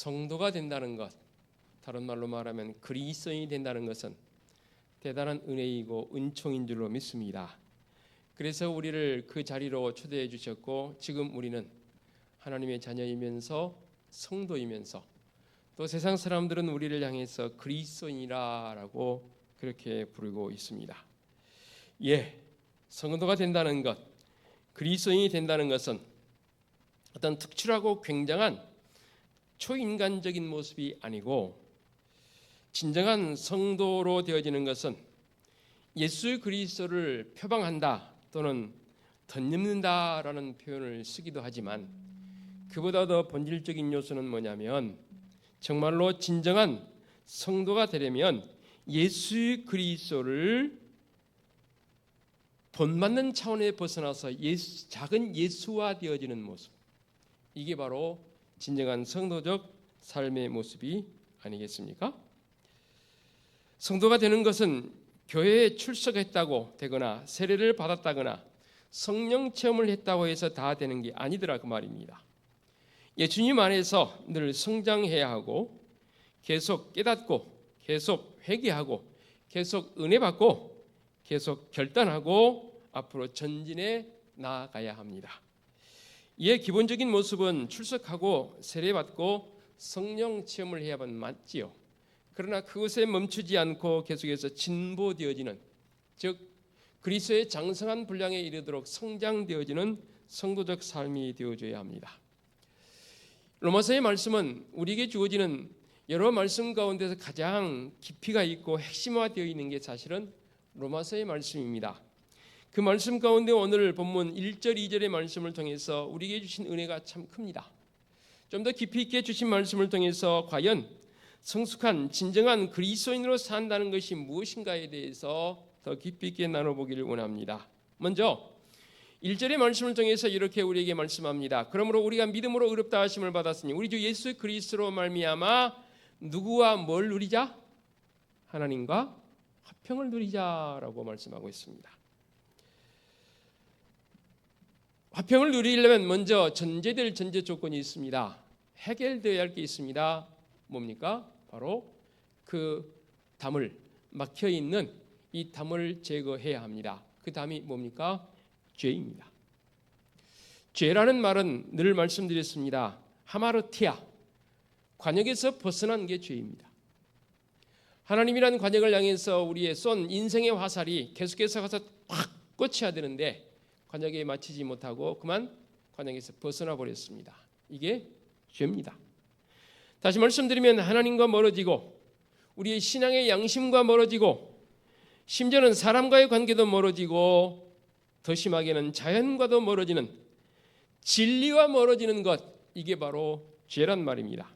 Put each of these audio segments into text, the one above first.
성도가 된다는 것, 다른 말로 말하면 그리스도인이 된다는 것은 대단한 은혜이고 은총인 줄로 믿습니다. 그래서 우리를 그 자리로 초대해 주셨고 지금 우리는 하나님의 자녀이면서 성도이면서 또 세상 사람들은 우리를 향해서 그리스도인이라고 그렇게 부르고 있습니다. 성도가 된다는 것, 그리스도인이 된다는 것은 어떤 특출하고 굉장한 초인간적인 모습이 아니고 진정한 성도로 되어지는 것은 예수 그리스도를 표방한다 또는 덧입는다라는 표현을 쓰기도 하지만 그보다 더 본질적인 요소는 뭐냐면 정말로 진정한 성도가 되려면 예수 그리스도를 본받는 차원에 벗어나서 작은 예수화 되어지는 모습, 이게 바로 진정한 성도적 삶의 모습이 아니겠습니까? 성도가 되는 것은 교회에 출석했다고 되거나 세례를 받았다거나 성령 체험을 했다고 해서 다 되는 게 아니더라 그 말입니다. 주님 안에서 늘 성장해야 하고 계속 깨닫고 계속 회개하고 계속 은혜 받고 계속 결단하고 앞으로 전진해 나아가야 합니다. 이의 기본적인 모습은 출석하고 세례받고 성령 체험을 해야만 맞지요. 그러나 그것에 멈추지 않고 계속해서 진보되어지는, 즉 그리스도의 장성한 분량에 이르도록 성장되어지는 성도적 삶이 되어져야 합니다. 로마서의 말씀은 우리에게 주어지는 여러 말씀 가운데서 가장 깊이가 있고 핵심화되어 있는 게 사실은 로마서의 말씀입니다. 그 말씀 가운데 오늘 본문 1절 2절의 말씀을 통해서 우리에게 주신 은혜가 참 큽니다. 좀 더 깊이 있게 주신 말씀을 통해서 과연 성숙한 진정한 그리스도인으로 산다는 것이 무엇인가에 대해서 더 깊이 있게 나눠보기를 원합니다. 먼저 1절의 말씀을 통해서 이렇게 우리에게 말씀합니다. 그러므로 우리가 믿음으로 의롭다 하심을 받았으니 우리 주 예수 그리스도로 말미암아 누구와 뭘 누리자? 하나님과 화평을 누리자라고 말씀하고 있습니다. 화평을 누리려면 먼저 전제될 전제 조건이 있습니다. 해결되어야 할 게 있습니다. 뭡니까? 바로 그 담을, 막혀있는 이 담을 제거해야 합니다. 그 담이 뭡니까? 죄입니다. 죄라는 말은 늘 말씀드렸습니다. 하마르티아, 관역에서 벗어난 게 죄입니다. 하나님이라는 관역을 향해서 우리의 쏜 인생의 화살이 계속해서 가서 확 꽂혀야 되는데 관역에 맞추지 못하고 그만 관역에서 벗어나 버렸습니다. 이게 죄입니다. 다시 말씀드리면 하나님과 멀어지고 우리의 신앙의 양심과 멀어지고 심지어는 사람과의 관계도 멀어지고 더 심하게는 자연과도 멀어지는, 진리와 멀어지는 것, 이게 바로 죄란 말입니다.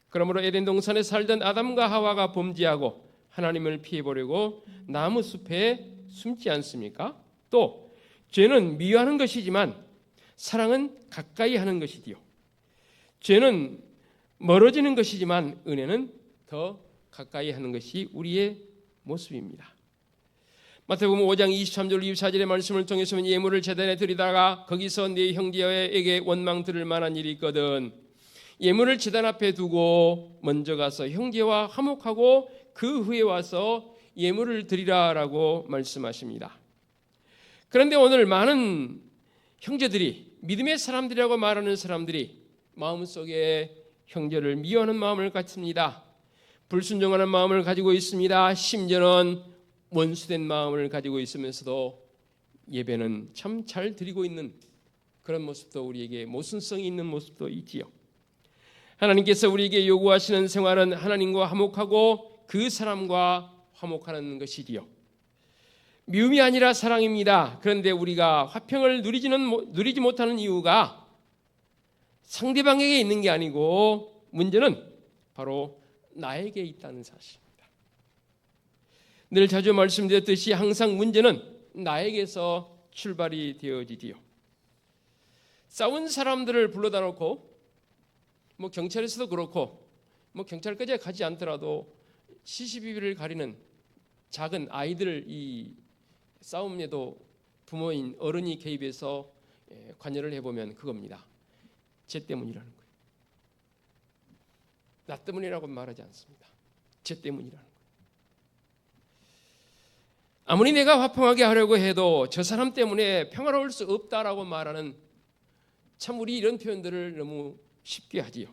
그러므로 에덴 동산에 살던 아담과 하와가 범죄하고 하나님을 피해보려고 나무 숲에 숨지 않습니까? 또 죄는 미워하는 것이지만 사랑은 가까이 하는 것이지요. 죄는 멀어지는 것이지만 은혜는 더 가까이 하는 것이 우리의 모습입니다. 마태복음 5장 23절 24절의 말씀을 통해서는 예물을 제단에 드리다가 거기서 네 형제에게 원망 들을 만한 일이 있거든 예물을 제단 앞에 두고 먼저 가서 형제와 화목하고 그 후에 와서 예물을 드리라라고 말씀하십니다. 그런데 오늘 많은 형제들이, 믿음의 사람들이라고 말하는 사람들이 마음속에 형제를 미워하는 마음을 갖습니다. 불순종하는 마음을 가지고 있습니다. 심지어는 원수된 마음을 가지고 있으면서도 예배는 참 잘 드리고 있는 그런 모습도 우리에게 모순성이 있는 모습도 있지요. 하나님께서 우리에게 요구하시는 생활은 하나님과 화목하고 그 사람과 화목하는 것이지요. 미움이 아니라 사랑입니다. 그런데 우리가 화평을 누리지 못하는 이유가 상대방에게 있는 게 아니고 문제는 바로 나에게 있다는 사실입니다. 늘 자주 말씀드렸듯이 항상 문제는 나에게서 출발이 되어지지요. 싸운 사람들을 불러다 놓고 경찰에서도 그렇고 경찰까지 가지 않더라도 CCTV를 가리는 작은 아이들 이 싸움에도 부모인 어른이 개입해서 관여를 해보면 그겁니다. 죄 때문이라는 거예요. 나 때문이라고 말하지 않습니다. 쟤 때문이라는 거예요. 아무리 내가 화평하게 하려고 해도 저 사람 때문에 평화로울 수 없다라고 말하는, 참 우리 이런 표현들을 너무 쉽게 하지요.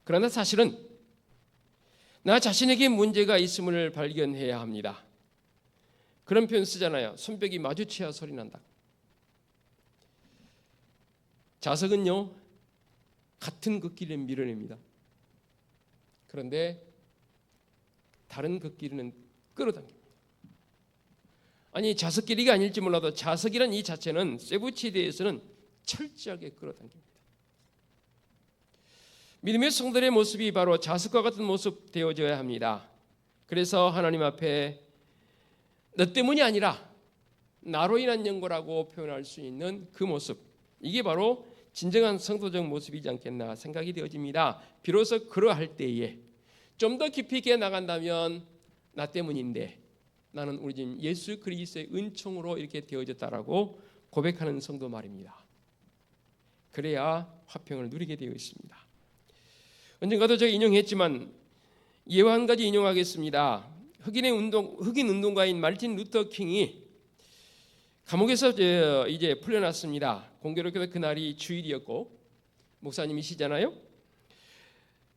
그러나 사실은 나 자신에게 문제가 있음을 발견해야 합니다. 그런 표현 쓰잖아요. 손뼉이 마주쳐야 소리 난다. 자석은요, 같은 긋기를 밀어냅니다. 그런데 다른 긋기는 끌어당깁니다. 아니, 자석 길이가 아닐지 몰라도 자석이란 이 자체는 쇠붙이에 대해서는 철저하게 끌어당깁니다. 믿음의 성도의 모습이 바로 자석과 같은 모습 되어져야 합니다. 그래서 하나님 앞에 너 때문이 아니라 나로 인한 연고라고 표현할 수 있는 그 모습, 이게 바로 진정한 성도적 모습이지 않겠나 생각이 되어집니다. 비로소 그러할 때에 좀 더 깊이 있게 나간다면 나 때문인데 나는 우리 집 예수 그리스도의 은총으로 이렇게 되어졌다라고 고백하는 성도 말입니다. 그래야 화평을 누리게 되어 있습니다. 언젠가도 제가 인용했지만 예화 한 가지 인용하겠습니다. 흑인 운동가인 마르틴 루터 킹이 감옥에서 이제 풀려났습니다. 공교롭게도 그날이 주일이었고 목사님이시잖아요.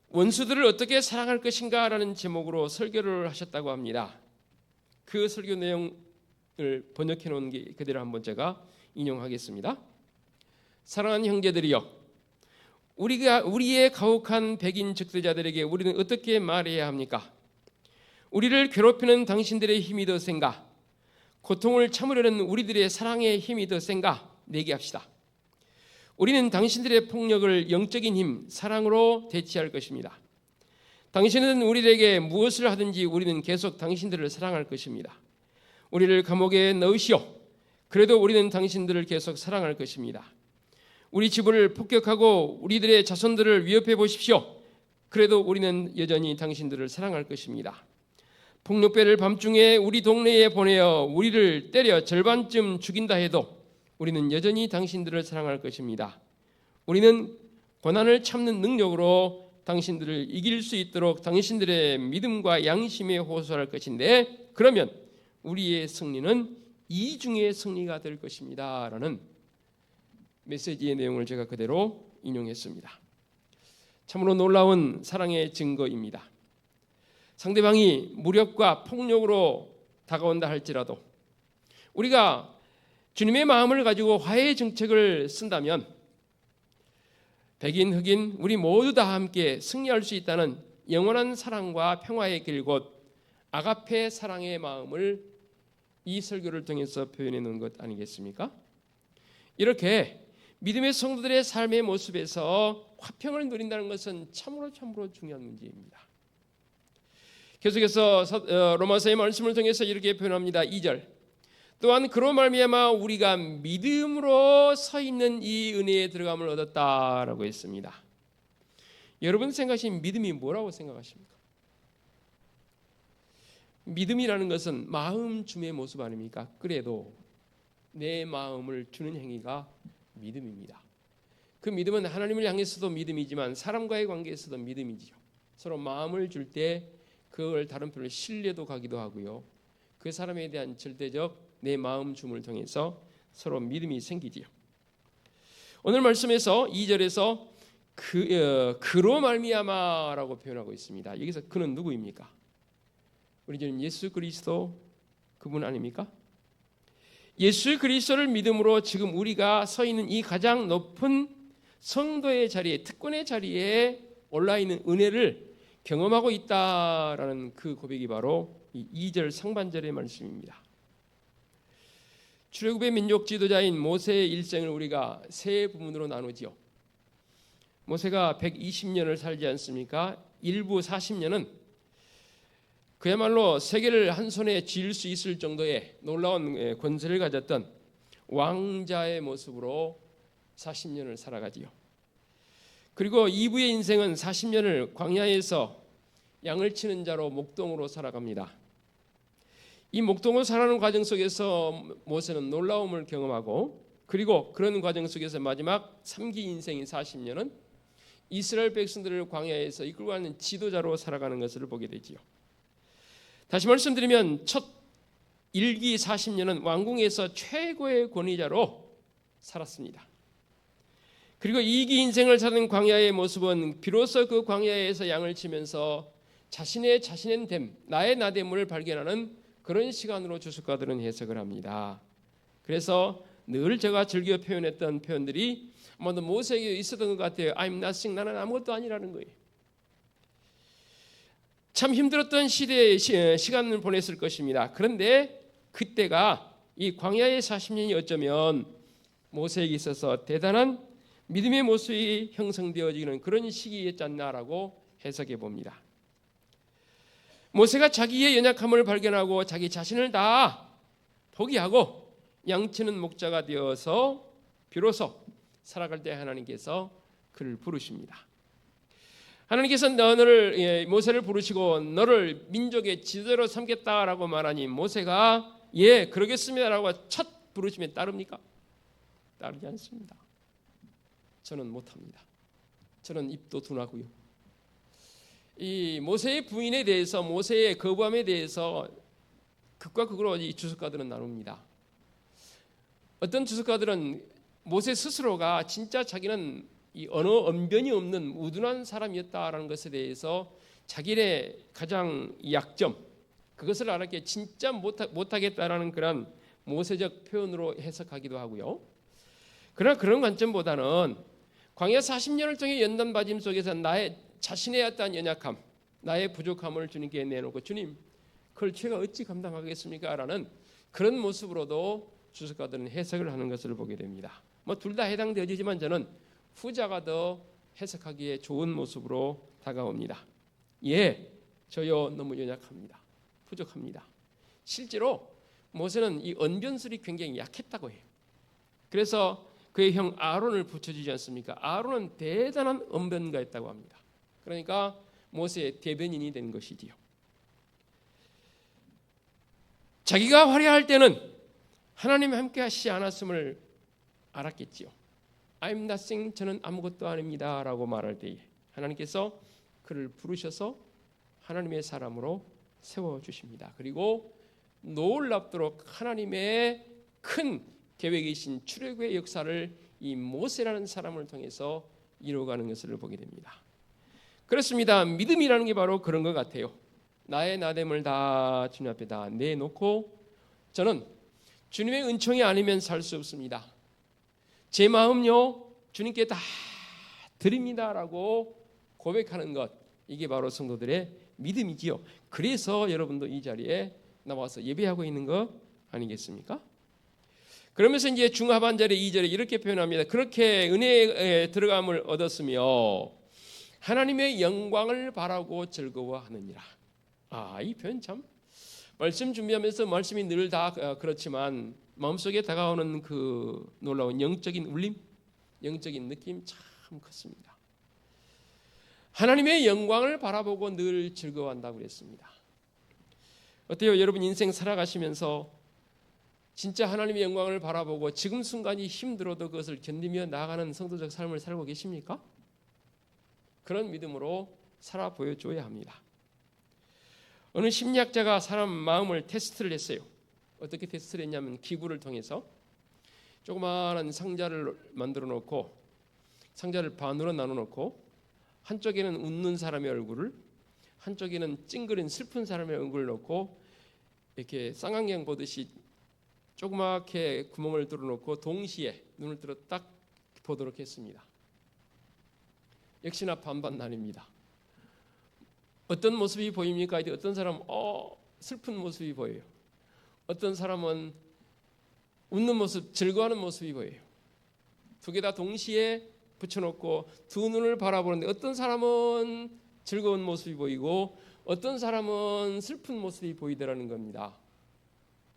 원수들을 어떻게 사랑할 것인가라는 제목으로 설교를 하셨다고 합니다. 그 설교 내용을 번역해 놓은 게 그대로 한번 제가 인용하겠습니다. 사랑하는 형제들이여, 우리의 가혹한 백인 적대자들에게 우리는 어떻게 말해야 합니까? 우리를 괴롭히는 당신들의 힘이 더 센가? 고통을 참으려는 우리들의 사랑의 힘이 더 센가? 내기합시다. 우리는 당신들의 폭력을 영적인 힘, 사랑으로 대체할 것입니다. 당신은 우리에게 무엇을 하든지 우리는 계속 당신들을 사랑할 것입니다. 우리를 감옥에 넣으시오. 그래도 우리는 당신들을 계속 사랑할 것입니다. 우리 집을 폭격하고 우리들의 자손들을 위협해 보십시오. 그래도 우리는 여전히 당신들을 사랑할 것입니다. 폭력배를 밤중에 우리 동네에 보내어 우리를 때려 절반쯤 죽인다 해도 우리는 여전히 당신들을 사랑할 것입니다. 우리는 고난을 참는 능력으로 당신들을 이길 수 있도록 당신들의 믿음과 양심에 호소할 것인데, 그러면 우리의 승리는 이중의 승리가 될 것입니다 라는 메시지의 내용을 제가 그대로 인용했습니다. 참으로 놀라운 사랑의 증거입니다. 상대방이 무력과 폭력으로 다가온다 할지라도 우리가 주님의 마음을 가지고 화해의 정책을 쓴다면 백인, 흑인 우리 모두 다 함께 승리할 수 있다는 영원한 사랑과 평화의 길, 곧 아가페 사랑의 마음을 이 설교를 통해서 표현해 놓은 것 아니겠습니까? 이렇게 믿음의 성도들의 삶의 모습에서 화평을 누린다는 것은 참으로 중요한 문제입니다. 계속해서 로마서의 말씀을 통해서 이렇게 표현합니다. 2절, 또한 그로 말미암아 우리가 믿음으로 서 있는 이 은혜에 들어감을 얻었다라고 했습니다. 여러분 생각하시는 믿음이 뭐라고 생각하십니까? 믿음이라는 것은 마음 줌의 모습 아닙니까? 그래도 내 마음을 주는 행위가 믿음입니다. 그 믿음은 하나님을 향해서도 믿음이지만 사람과의 관계에서도 믿음이지요. 서로 마음을 줄 때 그걸 다른 표현으로 신뢰도 가기도 하고요. 그 사람에 대한 절대적 내 마음 줌을 통해서 서로 믿음이 생기지요. 오늘 말씀에서 2절에서 그로 말미암아라고 표현하고 있습니다. 여기서 그는 누구입니까? 우리 주님 예수 그리스도 그분 아닙니까? 예수 그리스도를 믿음으로 지금 우리가 서 있는 이 가장 높은 성도의 자리에, 특권의 자리에 올라 있는 은혜를 경험하고 있다라는 그 고백이 바로 이 2절 상반절의 말씀입니다. 출애굽의 민족 지도자인 모세의 일생을 우리가 세 부분으로 나누지요. 모세가 120년을 살지 않습니까? 일부 40년은 그야말로 세계를 한 손에 쥘 수 있을 정도의 놀라운 권세를 가졌던 왕자의 모습으로 40년을 살아가지요. 그리고 2부의 인생은 40년을 광야에서 양을 치는 자로 목동으로 살아갑니다. 이 목동으로 살아가는 과정 속에서 모세는 놀라움을 경험하고, 그리고 그런 과정 속에서 마지막 3기 인생인 40년은 이스라엘 백성들을 광야에서 이끌고 가는 지도자로 살아가는 것을 보게 되지요. 다시 말씀드리면 첫 1기 40년은 왕궁에서 최고의 권위자로 살았습니다. 그리고 2기 인생을 사는 광야의 모습은 비로소 그 광야에서 양을 치면서 자신의 됨, 나의 나됨을 발견하는 그런 시간으로 주석가들은 해석을 합니다. 그래서 늘 제가 즐겨 표현했던 표현들이 아마도 모세에게 있었던 것 같아요. I'm nothing, 나는 아무것도 아니라는 거예요. 참 힘들었던 시대의 시간을 보냈을 것입니다. 그런데 그때가 이 광야의 40년이 어쩌면 모세에게 있어서 대단한 믿음의 모습이 형성되어지는 그런 시기였지 않나라고 해석해 봅니다. 모세가 자기의 연약함을 발견하고 자기 자신을 다 포기하고 양치는 목자가 되어서 비로소 살아갈 때 하나님께서 그를 부르십니다. 하나님께서 모세를 부르시고 너를 민족의 지도자로 삼겠다라고 말하니 모세가 예 그러겠습니다라고 첫 부르심에 따릅니까? 따르지 않습니다. 저는 못합니다. 저는 입도 둔하고요. 이 모세의 부인에 대해서 모세의 거부함에 대해서 극과 극으로 이 주석가들은 나눕니다. 어떤 주석가들은 모세 스스로가 진짜 자기는 이 언어 언변이 없는 우둔한 사람이었다라는 것에 대해서 자기의 가장 약점 그것을 알았기에 진짜 못하겠다라는 그런 모세적 표현으로 해석하기도 하고요. 그러나 그런 관점보다는 광야 40년을 통해 연단 받임 속에서 나의 자신의 어떠한 연약함, 나의 부족함을 주님께 내놓고 주님, 그걸 제가 어찌 감당하겠습니까? 라는 그런 모습으로도 주석가들은 해석을 하는 것을 보게 됩니다. 뭐 둘 다 해당되어지지만 저는 후자가 더 해석하기에 좋은 모습으로 다가옵니다. 예, 저요 너무 연약합니다. 부족합니다. 실제로 모세는 이 언변술이 굉장히 약했다고 해요. 그래서 그의 형 아론을 붙여주지 않습니까? 아론은 대단한 언변가였다고 합니다. 그러니까 모세의 대변인이 된 것이지요. 자기가 화려할 때는 하나님이 함께 하시지 않았음을 알았겠지요. I'm nothing, 저는 아무것도 아닙니다 라고 말할 때에 하나님께서 그를 부르셔서 하나님의 사람으로 세워주십니다. 그리고 놀랍도록 하나님의 큰 계획이신 출애굽의 역사를 이 모세라는 사람을 통해서 이루어가는 것을 보게 됩니다. 그렇습니다. 믿음이라는 게 바로 그런 것 같아요. 나의 나됨을 다 주님 앞에 다 내놓고 저는 주님의 은총이 아니면 살 수 없습니다. 제 마음요 주님께 다 드립니다라고 고백하는 것, 이게 바로 성도들의 믿음이지요. 그래서 여러분도 이 자리에 나와서 예배하고 있는 거 아니겠습니까? 그러면서 이제 중하반절의 2절에 이렇게 표현합니다. 그렇게 은혜에 들어감을 얻었으며 하나님의 영광을 바라고 즐거워하느니라. 이 표현 참 말씀 준비하면서 말씀이 늘 다 그렇지만 마음속에 다가오는 그 놀라운 영적인 울림, 영적인 느낌 참 컸습니다. 하나님의 영광을 바라보고 늘 즐거워한다고 그랬습니다. 어때요? 여러분 인생 살아가시면서 진짜 하나님의 영광을 바라보고 지금 순간이 힘들어도 그것을 견디며 나아가는 성도적 삶을 살고 계십니까? 그런 믿음으로 살아 보여줘야 합니다. 어느 심리학자가 사람 마음을 테스트를 했어요. 어떻게 테스트를 했냐면 기구를 통해서 조그마한 상자를 만들어 놓고 상자를 반으로 나눠 놓고 한쪽에는 웃는 사람의 얼굴을 한쪽에는 찡그린 슬픈 사람의 얼굴을 놓고 이렇게 쌍안경 보듯이 조그맣게 구멍을 뚫어놓고 동시에 눈을 들어 딱 보도록 했습니다. 역시나 반반 나뉩니다. 어떤 모습이 보입니까? 어떤 사람은 슬픈 모습이 보여요. 어떤 사람은 웃는 모습, 즐거워하는 모습이 보여요. 두 개 다 동시에 붙여놓고 두 눈을 바라보는데 어떤 사람은 즐거운 모습이 보이고 어떤 사람은 슬픈 모습이 보이더라는 겁니다.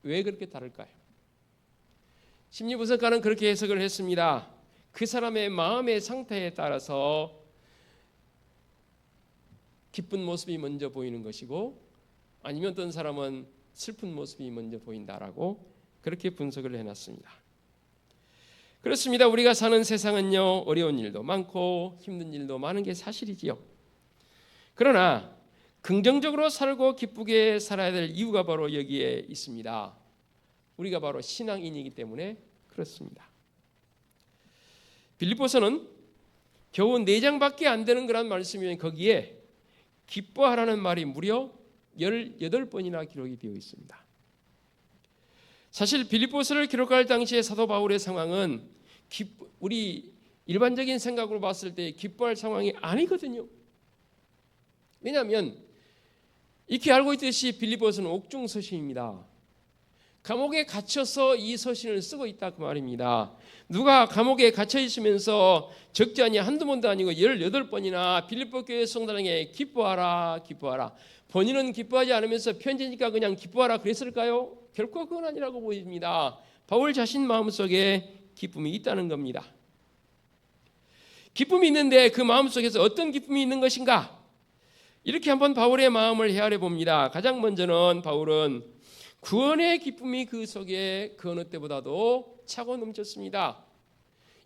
왜 그렇게 다를까요? 심리분석가는 그렇게 해석을 했습니다. 그 사람의 마음의 상태에 따라서 기쁜 모습이 먼저 보이는 것이고 아니면 어떤 사람은 슬픈 모습이 먼저 보인다라고 그렇게 분석을 해놨습니다. 그렇습니다. 우리가 사는 세상은요, 어려운 일도 많고 힘든 일도 많은 게 사실이지요. 그러나 긍정적으로 살고 기쁘게 살아야 될 이유가 바로 여기에 있습니다. 우리가 바로 신앙인이기 때문에 그렇습니다. 빌립보서는 겨우 4장밖에 안 되는 그런 말씀이면 거기에 기뻐하라는 말이 무려 18번이나 기록이 되어 있습니다. 사실 빌립보서를 기록할 당시에 사도 바울의 상황은 우리 일반적인 생각으로 봤을 때 기뻐할 상황이 아니거든요. 왜냐하면 익히 알고 있듯이 빌립보서는 옥중 서신입니다. 감옥에 갇혀서 이 서신을 쓰고 있다 그 말입니다. 누가 감옥에 갇혀 있으면서 적지 않니 한두 번도 아니고 18번이나 빌립보 교회 성도들에게 기뻐하라 기뻐하라, 본인은 기뻐하지 않으면서 편지니까 그냥 기뻐하라 그랬을까요? 결코 그건 아니라고 보입니다. 바울 자신 마음속에 기쁨이 있다는 겁니다. 기쁨이 있는데 그 마음속에서 어떤 기쁨이 있는 것인가? 이렇게 한번 바울의 마음을 헤아려 봅니다. 가장 먼저는 바울은 구원의 기쁨이 그 속에 그 어느 때보다도 차고 넘쳤습니다.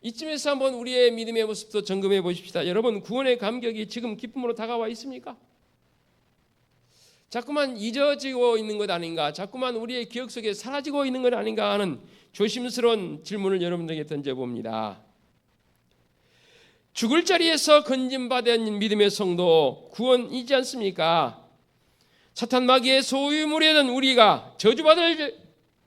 이쯤에서 한번 우리의 믿음의 모습도 점검해 보십시다. 여러분, 구원의 감격이 지금 기쁨으로 다가와 있습니까? 자꾸만 잊어지고 있는 것 아닌가? 자꾸만 우리의 기억 속에 사라지고 있는 것 아닌가 하는 조심스러운 질문을 여러분들에게 던져봅니다. 죽을 자리에서 건진받은 믿음의 성도 구원이지 않습니까? 사탄 마귀의 소유물이던 우리가 저주받을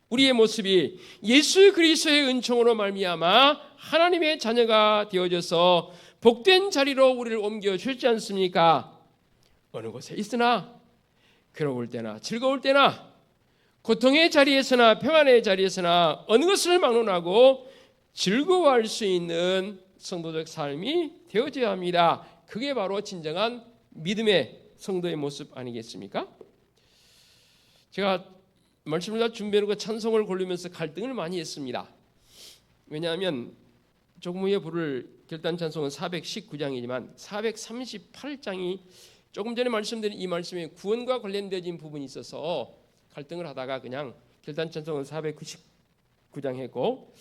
우리의 모습이 예수 그리스도의 은총으로 말미암아 하나님의 자녀가 되어져서 복된 자리로 우리를 옮겨주지 않습니까? 어느 곳에 있으나 괴로울 때나 즐거울 때나 고통의 자리에서나 평안의 자리에서나 어느 것을 막론하고 즐거워할 수 있는 성도적 삶이 되어져야 합니다. 그게 바로 진정한 믿음의 성도의 모습 아니겠습니까? 제가 말씀을 다 준비해놓고 찬송을 고르면서 갈등을 많이 했습니다. 왜냐하면 조금 후에 부를 결단 찬송은 419장이지만 438장이 조금 전에 말씀드린 이 말씀에 구원과 관련되어진 부분이 있어서 갈등을 하다가 그냥 결단 찬송은 499장 했고,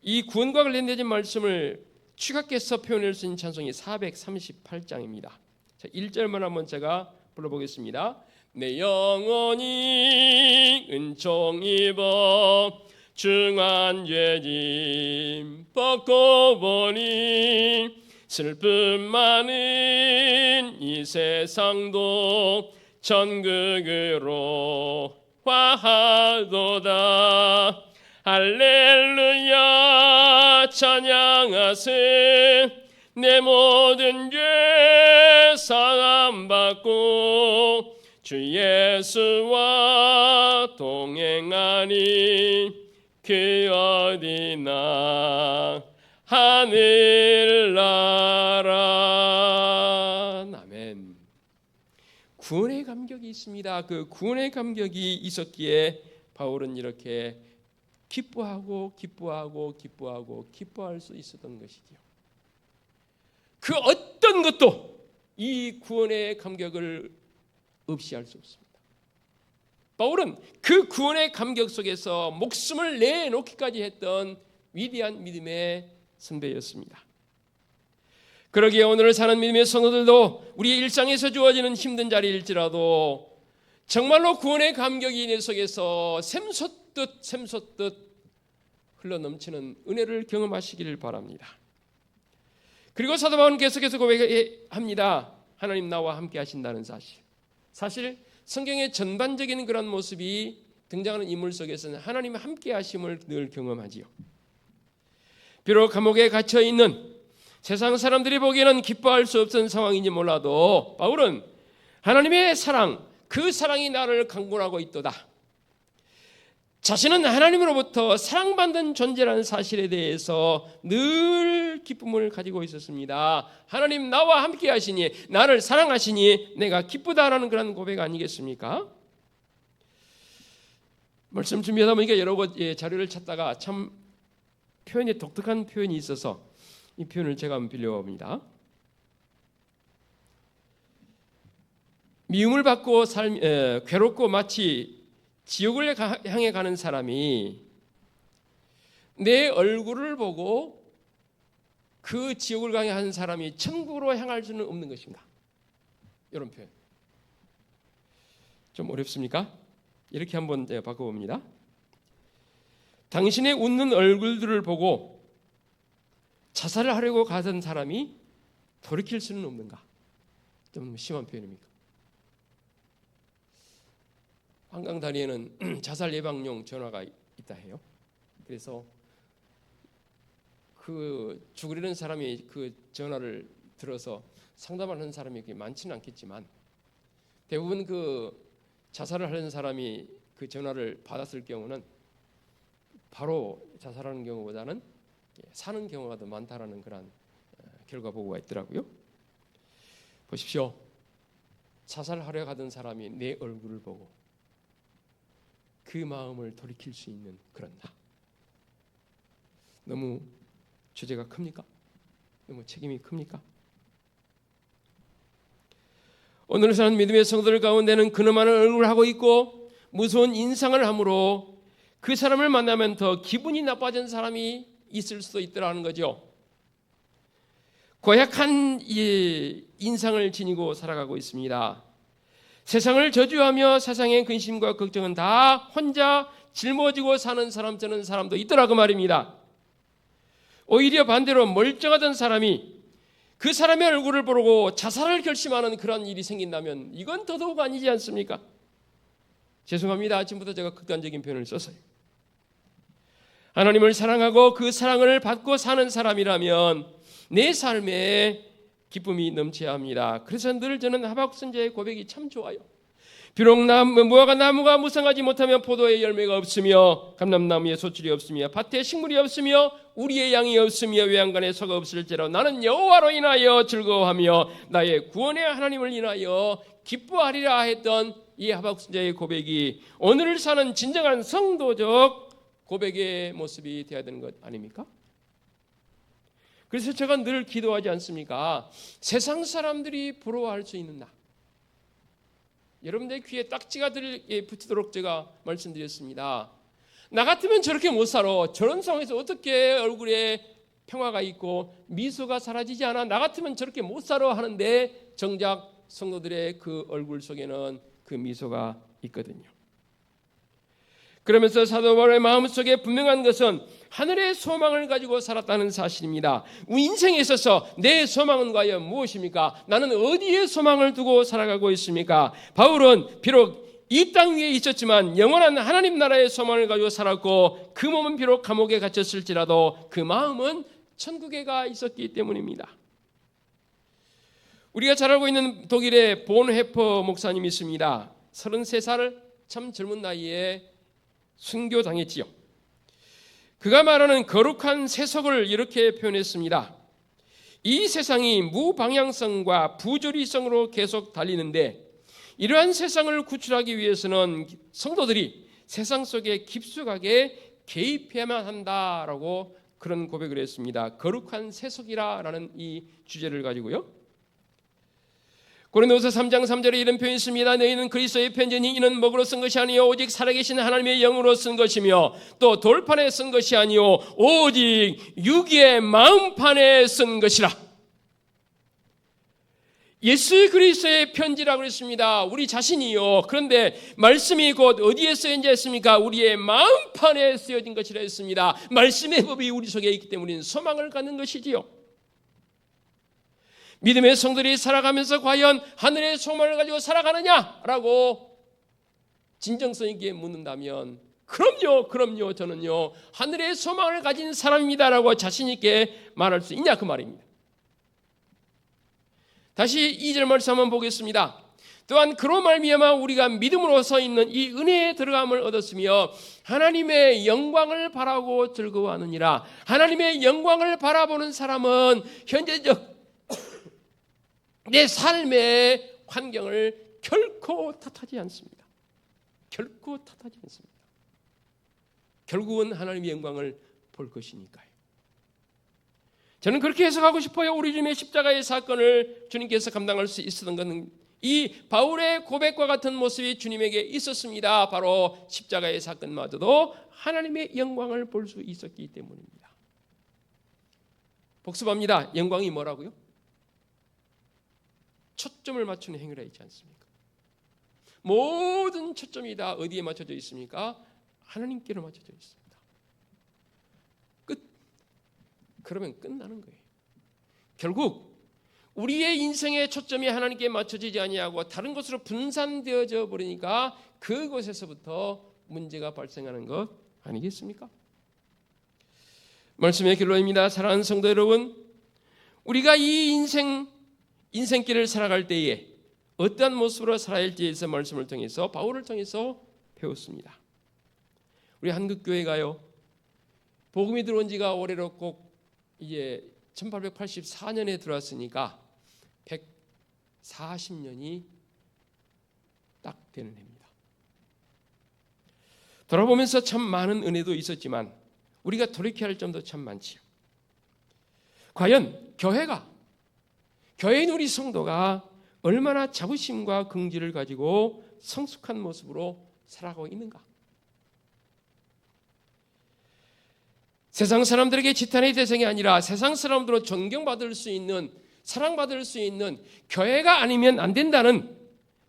이 구원과 관련되어진 말씀을 추가해서 표현할 수 있는 찬송이 438장입니다. 자, 1절만 한번 제가 불러보겠습니다. 내 영혼이 은총 입어 중한 죄짐 벗고 보니 슬픔 많은 이 세상도 천국으로 화하도다. 할렐루야 찬양하세. 내 모든 죄 사함받고 주 예수와 동행하니 그 어디나 하늘나라. 아멘. 구원의 감격이 있습니다. 그 구원의 감격이 있었기에 바울은 이렇게 기뻐하고 기뻐할 수 있었던 것이지요. 그 어떤 것도 이 구원의 감격을 없이 할 수 없습니다. 바울은 그 구원의 감격 속에서 목숨을 내놓기까지 했던 위대한 믿음의 선배였습니다. 그러기에 오늘 사는 믿음의 성도들도 우리의 일상에서 주어지는 힘든 자리일지라도 정말로 구원의 감격이 내 속에서 샘솟듯 흘러넘치는 은혜를 경험하시기를 바랍니다. 그리고 사도 바울은 계속해서 고백합니다. 하나님 나와 함께 하신다는 사실. 사실 성경의 전반적인 그런 모습이 등장하는 인물 속에서는 하나님의 함께 하심을 늘 경험하지요. 비록 감옥에 갇혀 있는 세상 사람들이 보기에는 기뻐할 수 없는 상황인지 몰라도 바울은 하나님의 사랑, 그 사랑이 나를 강권하고 있도다. 자신은 하나님으로부터 사랑받는 존재라는 사실에 대해서 늘 기쁨을 가지고 있었습니다. 하나님 나와 함께 하시니, 나를 사랑하시니 내가 기쁘다라는 그런 고백 아니겠습니까? 말씀 준비하다 보니까 여러 번 자료를 찾다가 참 표현이 독특한 표현이 있어서 이 표현을 제가 한번 빌려봅니다. 미움을 받고 괴롭고 마치 지옥을 향해 가는 사람이 내 얼굴을 보고 그 지옥을 가게 하는 사람이 천국으로 향할 수는 없는 것인가? 이런 표현. 좀 어렵습니까? 이렇게 한번 제가 바꿔봅니다. 당신의 웃는 얼굴들을 보고 자살을 하려고 가던 사람이 돌이킬 수는 없는가? 좀 심한 표현입니까? 한강 다리에는 자살 예방용 전화가 있다 해요. 그래서 그 죽으려는 사람이 그 전화를 들어서 상담하는 사람이 그렇게 많지는 않겠지만 대부분 그 자살을 하려는 사람이 그 전화를 받았을 경우는 바로 자살하는 경우보다는 사는 경우가 더 많다라는 그런 결과 보고가 있더라고요. 보십시오. 자살하려 가던 사람이 내 얼굴을 보고 그 마음을 돌이킬 수 있는 그런 나. 너무 주제가 큽니까? 너무 책임이 큽니까? 오늘 사는 믿음의 성도들 가운데는 근엄한 얼굴을 하고 있고 무서운 인상을 함으로 그 사람을 만나면 더 기분이 나빠진 사람이 있을 수도 있더라는 거죠. 고약한 이 인상을 지니고 살아가고 있습니다. 세상을 저주하며 세상의 근심과 걱정은 다 혼자 짊어지고 사는 사람 저는 사람도 있더라 그 말입니다. 오히려 반대로 멀쩡하던 사람이 그 사람의 얼굴을 보고 자살을 결심하는 그런 일이 생긴다면 이건 더더욱 아니지 않습니까? 죄송합니다. 아침부터 제가 극단적인 표현을 썼어요. 하나님을 사랑하고 그 사랑을 받고 사는 사람이라면 내 삶에 기쁨이 넘쳐야 합니다. 그래서 늘 저는 하박국 선지자의 고백이 참 좋아요. 비록 무화과 나무가 무성하지 못하며 포도의 열매가 없으며 감람나무에 소출이 없으며 밭에 식물이 없으며 우리의 양이 없으며 외양간에 소가 없을지라도 나는 여호와로 인하여 즐거워하며 나의 구원의 하나님을 인하여 기뻐하리라 했던 이 하박국 선지자의 고백이 오늘을 사는 진정한 성도적 고백의 모습이 되어야 되는 것 아닙니까? 그래서 제가 늘 기도하지 않습니까? 세상 사람들이 부러워할 수 있는 나. 여러분들의 귀에 딱지가 붙이도록 제가 말씀드렸습니다. 나 같으면 저렇게 못 살아. 저런 상황에서 어떻게 얼굴에 평화가 있고 미소가 사라지지 않아? 나 같으면 저렇게 못 살아 하는데 정작 성도들의 그 얼굴 속에는 그 미소가 있거든요. 그러면서 사도 바울의 마음속에 분명한 것은 하늘의 소망을 가지고 살았다는 사실입니다. 우리 인생에 있어서 내 소망은 과연 무엇입니까? 나는 어디에 소망을 두고 살아가고 있습니까? 바울은 비록 이 땅 위에 있었지만 영원한 하나님 나라의 소망을 가지고 살았고 그 몸은 비록 감옥에 갇혔을지라도 그 마음은 천국에 가 있었기 때문입니다. 우리가 잘 알고 있는 독일의 본헤퍼 목사님이 있습니다. 33살 참 젊은 나이에 순교당했지요. 그가 말하는 거룩한 세속을 이렇게 표현했습니다. 이 세상이 무방향성과 부조리성으로 계속 달리는데 이러한 세상을 구출하기 위해서는 성도들이 세상 속에 깊숙하게 개입해야만 한다라고 그런 고백을 했습니다. 거룩한 세속이라는 이 주제를 가지고요. 고린도서 3장 3절에 이런 표현이 있습니다. 너희는 그리스도의 편지니 이는 먹으로 쓴 것이 아니요 오직 살아계신 하나님의 영으로 쓴 것이며 또 돌판에 쓴 것이 아니요 오직 육의 마음판에 쓴 것이라. 예수 그리스도의 편지라고 했습니다. 우리 자신이요. 그런데 말씀이 곧 어디에 쓰여져 있습니까? 우리의 마음판에 쓰여진 것이라 했습니다. 말씀의 법이 우리 속에 있기 때문에 우리는 소망을 갖는 것이지요. 믿음의 성들이 살아가면서 과연 하늘의 소망을 가지고 살아가느냐라고 진정성 있게 묻는다면 그럼요 저는요 하늘의 소망을 가진 사람입니다라고 자신 있게 말할 수 있냐 그 말입니다. 다시 2절 말씀 한번 보겠습니다. 또한 그로 말미암아 우리가 믿음으로 서 있는 이 은혜에 들어감을 얻었으며 하나님의 영광을 바라고 즐거워하느니라. 하나님의 영광을 바라보는 사람은 현재적 내 삶의 환경을 결코 탓하지 않습니다. 결코 탓하지 않습니다. 결국은 하나님의 영광을 볼 것이니까요. 저는 그렇게 해석하고 싶어요. 우리 주님의 십자가의 사건을 주님께서 감당할 수 있었던 것은 이 바울의 고백과 같은 모습이 주님에게 있었습니다. 바로 십자가의 사건마저도 하나님의 영광을 볼 수 있었기 때문입니다. 복습합니다. 영광이 뭐라고요? 초점을 맞추는 행위라 있지 않습니까? 모든 초점이 다 어디에 맞춰져 있습니까? 하나님께로 맞춰져 있습니다. 끝. 그러면 끝나는 거예요. 결국 우리의 인생의 초점이 하나님께 맞춰지지 아니하고 다른 곳으로 분산되어져 버리니까 그곳에서부터 문제가 발생하는 것 아니겠습니까? 말씀의 결론입니다. 사랑하는 성도 여러분, 우리가 이 인생길을 살아갈 때에 어떠한 모습으로 살아야 할지에 대해서 말씀을 통해서 바울을 통해서 배웠습니다. 우리 한국교회가요, 복음이 들어온 지가 올해로 꼭 이제 1884년에 들어왔으니까 140년이 딱 되는 해입니다. 돌아보면서 참 많은 은혜도 있었지만 우리가 돌이켜야 할 점도 참 많지요. 과연 교회인 우리 성도가 얼마나 자부심과 긍지를 가지고 성숙한 모습으로 살아가고 있는가? 세상 사람들에게 지탄의 대상이 아니라 세상 사람들로 존경받을 수 있는, 사랑받을 수 있는 교회가 아니면 안 된다는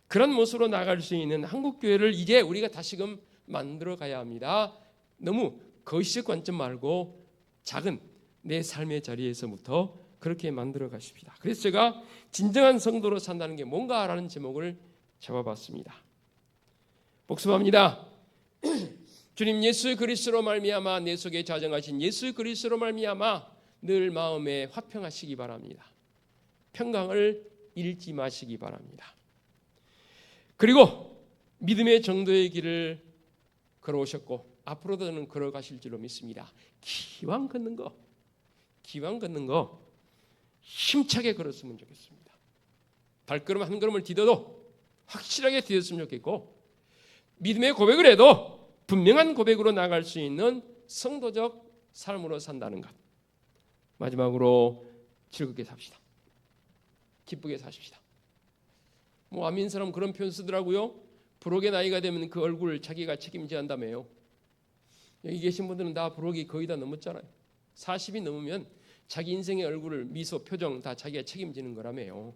그런 모습으로 나아갈 수 있는 한국교회를 이제 우리가 다시금 만들어 가야 합니다. 너무 거시적 관점 말고 작은 내 삶의 자리에서부터 그렇게 만들어 가십시다. 그래서 제가 진정한 성도로 산다는 게 뭔가라는 제목을 잡아봤습니다. 복습합니다. 주님 예수 그리스도로 말미암아 내 속에 자정하신 예수 그리스도로 말미암아 늘 마음에 화평하시기 바랍니다. 평강을 잃지 마시기 바랍니다. 그리고 믿음의 정도의 길을 걸어오셨고 앞으로도 저는 걸어가실 줄로 믿습니다. 기왕 걷는 거 힘차게 걸었으면 좋겠습니다. 발걸음 한 걸음을 디뎌도 확실하게 디뎠으면 좋겠고 믿음의 고백을 해도 분명한 고백으로 나갈 수 있는 성도적 삶으로 산다는 것. 마지막으로 즐겁게 삽시다. 기쁘게 사십시다. 아민 사람 그런 표현 쓰더라고요. 부록의 나이가 되면 그 얼굴 자기가 책임져야 한다며요. 여기 계신 분들은 다 부록이 거의 다 넘었잖아요. 40이 넘으면 자기 인생의 얼굴을 미소, 표정 다 자기가 책임지는 거라며요.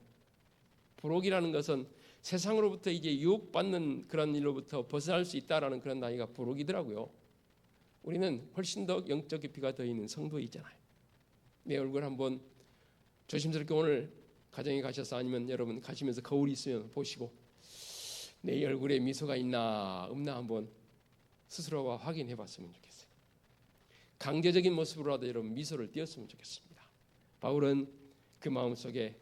부록이라는 것은 세상으로부터 이제 유혹받는 그런 일로부터 벗어날 수 있다라는 그런 나이가 부록이더라고요. 우리는 훨씬 더 영적 깊이가 더 있는 성도이잖아요. 내 얼굴 한번 조심스럽게 오늘 가정에 가셔서 아니면 여러분 가시면서 거울이 있으면 보시고 내 얼굴에 미소가 있나 없나 한번 스스로가 확인해 봤으면 좋겠어요. 강제적인 모습으로라도 여러분 미소를 띄었으면 좋겠습니다. 바울은 그 마음속에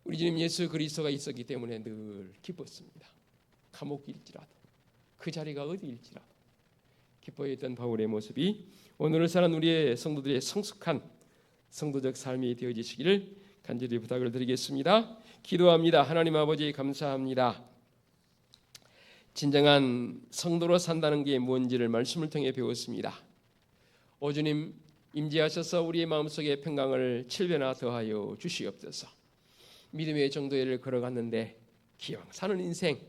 우리 주님 예수 그리스도가 있었기 때문에 늘 기뻤습니다. 감옥일지라도 그 자리가 어디일지라도 기뻐했던 바울의 모습이 오늘을 사는 우리의 성도들의 성숙한 성도적 삶이 되어지시기를 간절히 부탁을 드리겠습니다. 기도합니다. 하나님 아버지 감사합니다. 진정한 성도로 산다는 게 뭔지를 말씀을 통해 배웠습니다. 오 주님 임재하셔서 우리의 마음속에 평강을 7배나 더하여 주시옵소서. 믿음의 정도를 걸어갔는데 기왕 사는 인생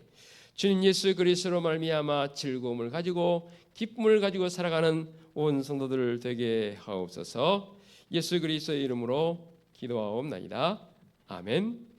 주님 예수 그리스도로 말미암아 즐거움을 가지고 기쁨을 가지고 살아가는 온 성도들 되게 하옵소서. 예수 그리스도의 이름으로 기도하옵나이다. 아멘.